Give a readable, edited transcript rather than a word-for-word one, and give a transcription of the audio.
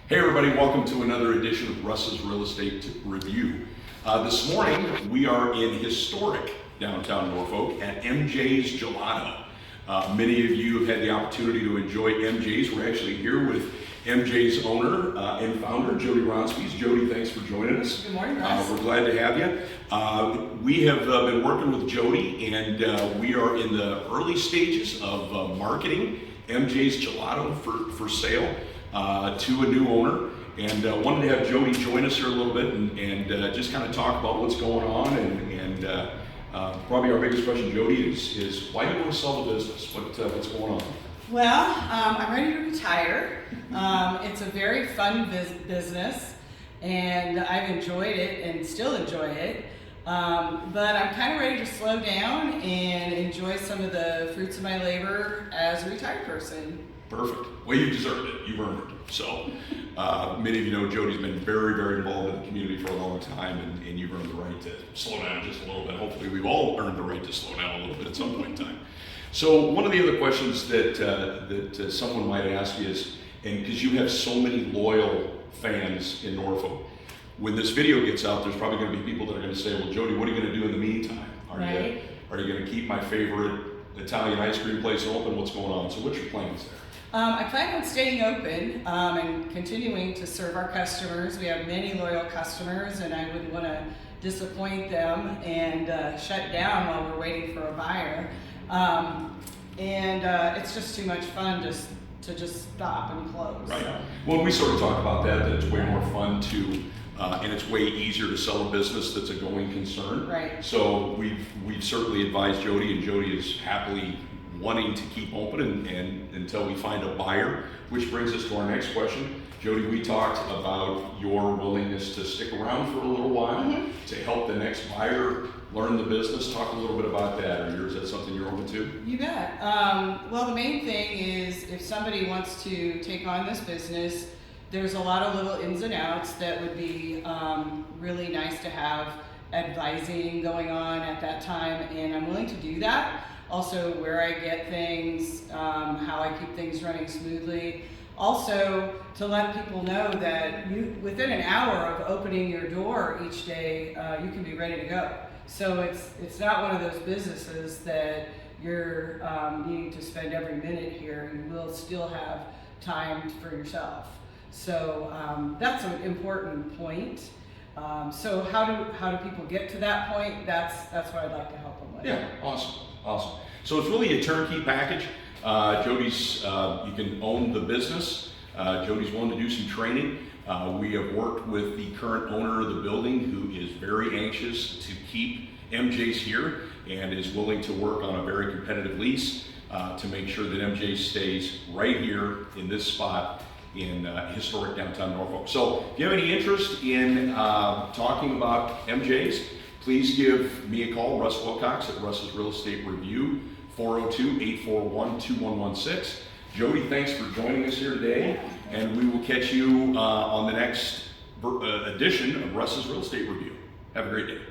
Hey everybody, welcome to another edition of Russ's Real Estate Review. This morning we are in historic downtown Norfolk at MJs Gelato. Many of you have had the opportunity to enjoy MJs. We're actually here with MJ's owner and founder, Jody Ronspies. Jody, thanks for joining us. Good morning, Russ. We're glad to have you. We have been working with Jody, and we are in the early stages of marketing MJ's Gelato for sale to a new owner, and wanted to have Jody join us here a little bit and just kind of talk about what's going on, and probably our biggest question, Jody, is why do you want to sell the business? What's going on? Well, I'm ready to retire. It's a very fun business, and I've enjoyed it and still enjoy it. But I'm kind of ready to slow down and enjoy some of the fruits of my labor as a retired person. Perfect. Well, you deserved it. You've earned it. So, many of you know Jody's been very, very involved in the community for a long time, and you've earned the right to slow down just a little bit. Hopefully, we've all earned the right to slow down a little bit at some point in time. So, one of the other questions that someone might ask is, and because you have so many loyal fans in Norfolk, when this video gets out, there's probably going to be people that are going to say, well, Jody, what are you going to do in the meantime? Are you going to keep my favorite Italian ice cream place open? What's going on? So what's your plans there? I plan on staying open and continuing to serve our customers. We have many loyal customers, and I wouldn't want to disappoint them and shut down while we're waiting for a buyer. It's just too much fun to just stop and close. Right. So. Well, we sort of talk about that it's way more fun to, and it's way easier to sell a business that's a going concern. Right. So we've certainly advised Jody, and Jody is happily wanting to keep open and until we find a buyer, which brings us to our next question. Jody, we talked about your willingness to stick around for a little while to help the next buyer learn the business. Talk a little bit about that, or is that something you're open to? You bet. Well, the main thing is if somebody wants to take on this business, there's a lot of little ins and outs that would be really nice to have advising going on at that time, and I'm willing to do that. Also, where I get things, how I keep things running smoothly. Also, to let people know that within an hour of opening your door each day, you can be ready to go. So it's not one of those businesses that you're needing to spend every minute here. You will still have time for yourself. So that's an important point. So how do people get to that point? That's what I'd like to help them with. Yeah, awesome. So it's really a turnkey package. Jody's, you can own the business. Jody's willing to do some training. We have worked with the current owner of the building, who is very anxious to keep MJ's here and is willing to work on a very competitive lease to make sure that MJ stays right here in this spot in historic downtown Norfolk. So if you have any interest in talking about MJ's, please give me a call, Russ Wilcox at Russ's Real Estate Review, 402-841-2116. Jody, thanks for joining us here today, and we will catch you on the next edition of Russ's Real Estate Review. Have a great day.